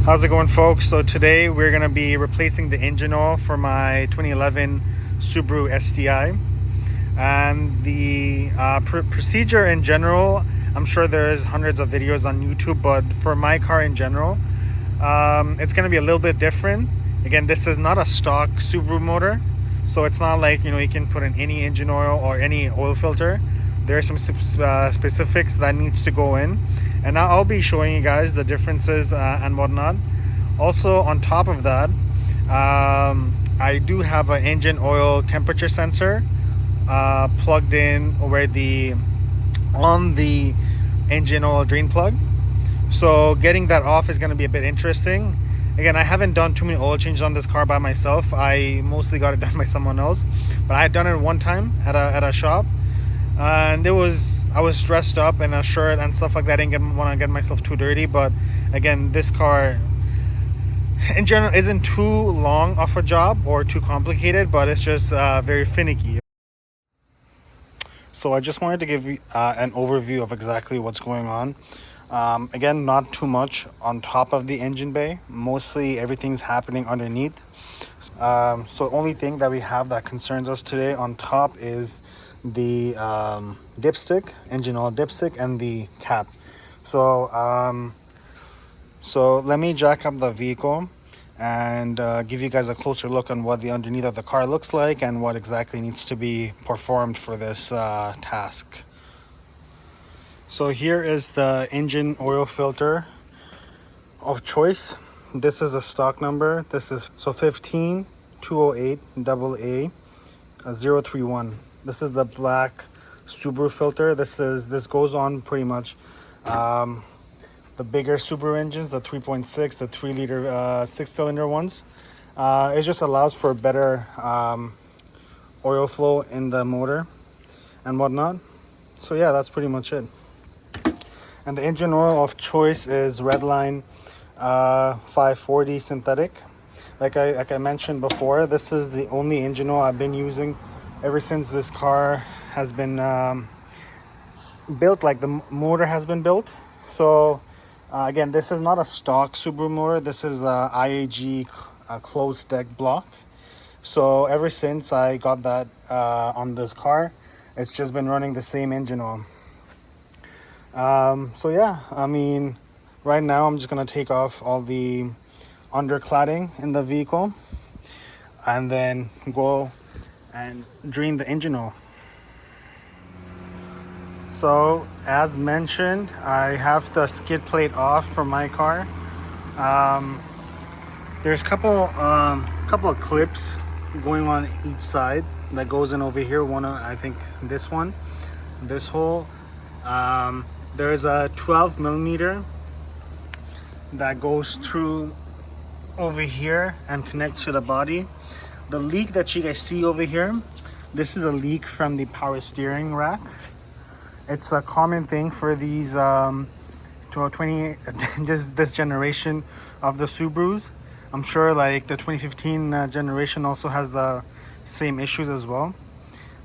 How's it going, folks? So today we're going to be replacing the engine oil for my 2011 Subaru STI. And the procedure in general, I'm sure there's hundreds of videos on YouTube, but for my car in general, it's going to be a little bit different. Again, this is not a stock Subaru motor, so it's not like, you can put in any engine oil or any oil filter. There are some specifics that needs to go in, and I'll be showing you guys the differences and whatnot. Also, on top of that, I do have an engine oil temperature sensor plugged in on the engine oil drain plug. So getting that off is going to be a bit interesting. Again, I haven't done too many oil changes on this car by myself. I mostly got it done by someone else, but I had done it one time at a shop, and I was dressed up in a shirt and stuff like that. I didn't want to get myself too dirty. But again, this car in general isn't too long of a job or too complicated, but it's just very finicky. So I just wanted to give you an overview of exactly what's going on. Again, not too much on top of the engine bay. Mostly everything's happening underneath. So the only thing that we have that concerns us today on top is the dipstick, engine oil dipstick, and the cap. So let me jack up the vehicle and give you guys a closer look on what the underneath of the car looks like and what exactly needs to be performed for this task. So here is the engine oil filter of choice. This is a stock number. This is 15208 AA 031. This is the black Subaru filter. This goes on pretty much the bigger Subaru engines, the 3.6, the 3-liter 6-cylinder ones. It just allows for better oil flow in the motor and whatnot. So yeah, that's pretty much it. And the engine oil of choice is Redline 540 synthetic. Like I mentioned before, this is the only engine oil I've been using ever since this car has been built, like the motor has been built. So again, this is not a stock Subaru motor. This is a IAG closed deck block. So ever since I got that on this car, it's just been running the same engine oil. So yeah, I mean, right now I'm just gonna take off all the undercladding in the vehicle and then go and drain the engine oil. So as mentioned, I have the skid plate off from my car. There's a couple of clips going on each side that goes in over here. I think this hole. There's a 12 millimeter that goes through over here and connects to the body. The leak that you guys see over here, this is a leak from the power steering rack. It's a common thing for these this generation of the Subarus. I'm sure like the 2015 generation also has the same issues as well.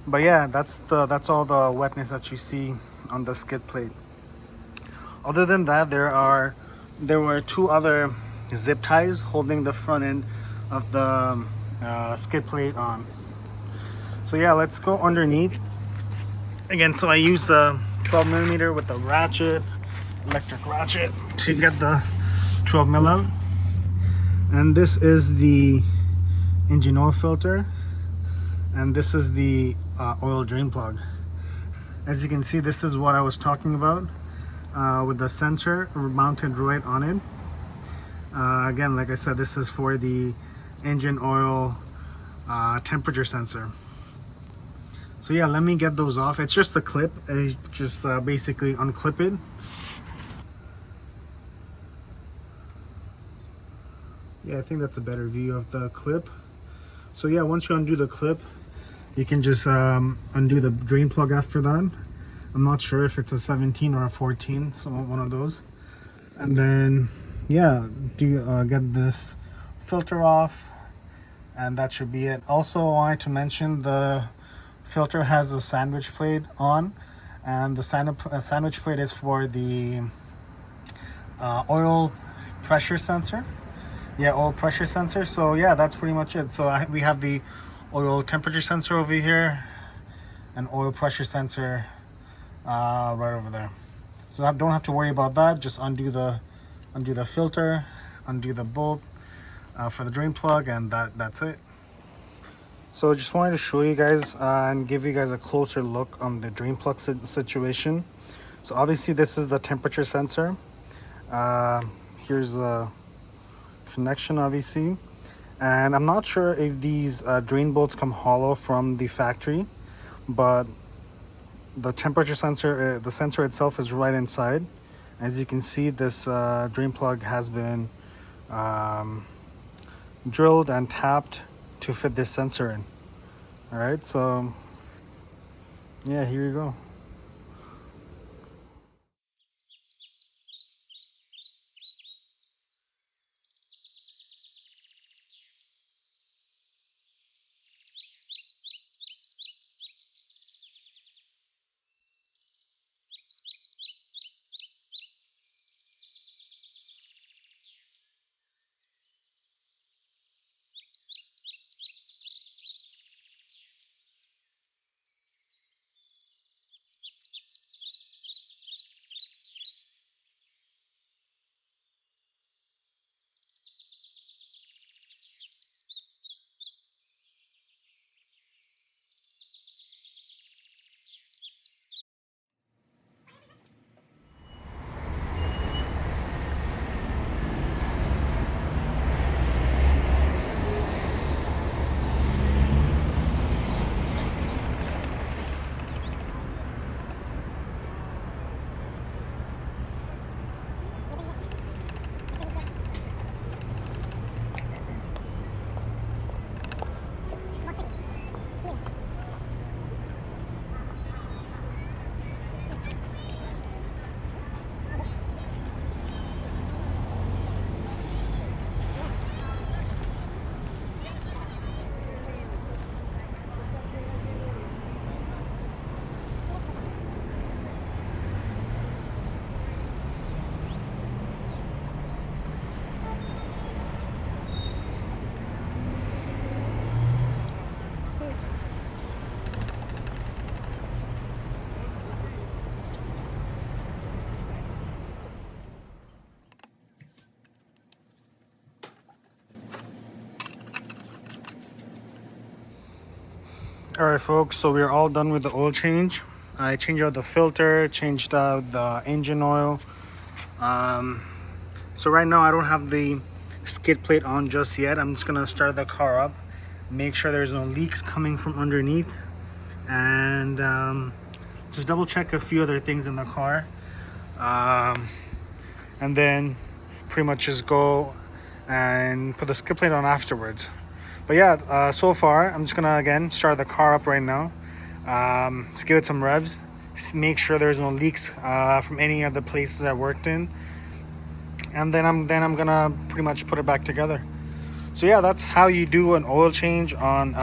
But yeah, that's all the wetness that you see on the skid plate. Other than that, there were two other zip ties holding the front end of the skid plate on. So yeah, let's go underneath. Again, so I use the 12 millimeter with the electric ratchet to get the 12 mil out. And this is the engine oil filter, and this is the oil drain plug. As you can see, this is what I was talking about with the sensor mounted right on it. Again, like I said, this is for the engine oil temperature sensor. So yeah, let me get those off. It's just a clip. I just basically unclip it. Yeah, I think that's a better view of the clip. So yeah, once you undo the clip, you can just undo the drain plug after that. I'm not sure if it's a 17 or a 14, so one of those. And then yeah, get this filter off, and that should be it. Also, I wanted to mention the filter has a sandwich plate on, and the sandwich plate is for the oil pressure sensor. Yeah, oil pressure sensor. So yeah, that's pretty much it. So we have the oil temperature sensor over here, and oil pressure sensor right over there. So I don't have to worry about that. Just undo the filter, undo the bolt for the drain plug, and that's it. So just wanted to show you guys and give you guys a closer look on the drain plug situation. So obviously this is the temperature sensor. Here's the connection, obviously, and I'm not sure if these drain bolts come hollow from the factory, but the temperature sensor, the sensor itself is right inside. As you can see, this drain plug has been drilled and tapped to fit this sensor in. All right, so yeah, here you go. All right, folks, so we're all done with the oil change. I changed out the filter, changed out the engine oil. So right now I don't have the skid plate on just yet. I'm just gonna start the car up, make sure there's no leaks coming from underneath, and just double check a few other things in the car, and then pretty much just go and put the skid plate on afterwards. But yeah, so far I'm just gonna again start the car up right now. Just give it some revs, make sure there's no leaks from any of the places I worked in, and then I'm gonna pretty much put it back together. So yeah, that's how you do an oil change on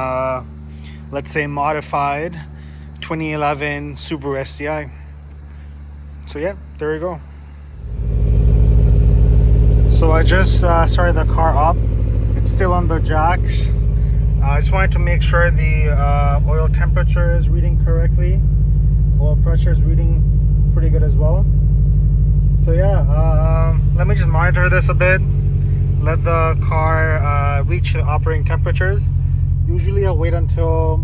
let's say modified 2011 Subaru STI. So yeah, there you go. So I just started the car up. It's still on the jacks. I just wanted to make sure the oil temperature is reading correctly. Oil pressure is reading pretty good as well. So yeah, let me just monitor this a bit. Let the car reach the operating temperatures. Usually I'll wait until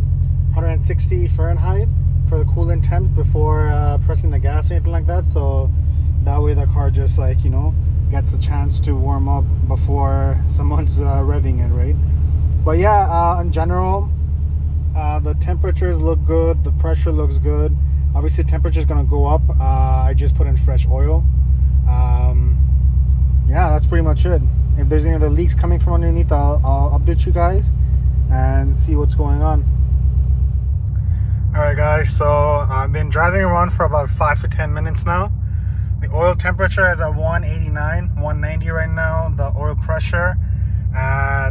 160 Fahrenheit for the coolant temps before pressing the gas or anything like that. So that way the car just, like, you know, gets a chance to warm up before someone's revving it, right? But yeah, in general, the temperatures look good, the pressure looks good. Obviously temperature is going to go up. I just put in fresh oil. Yeah, that's pretty much it. If there's any other leaks coming from underneath, I'll update you guys and see what's going on. Alright guys, so I've been driving around for about 5 to 10 minutes now. The oil temperature is at 189, 190 right now. The oil pressure at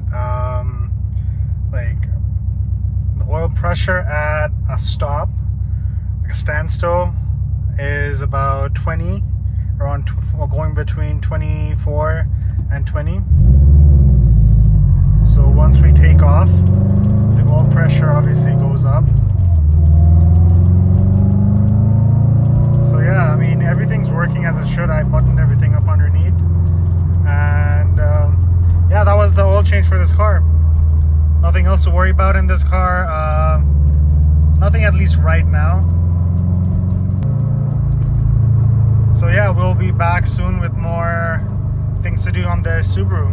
like the oil pressure at a stop, like a standstill, is about 20 around going between 24 and 20. So once we take off, the oil pressure obviously goes up. So yeah, I mean, everything's working as it should. I buttoned everything up underneath, and yeah, that was the oil change for this car. Nothing else to worry about in this car. Nothing, at least right now. So yeah, we'll be back soon with more things to do on the Subaru.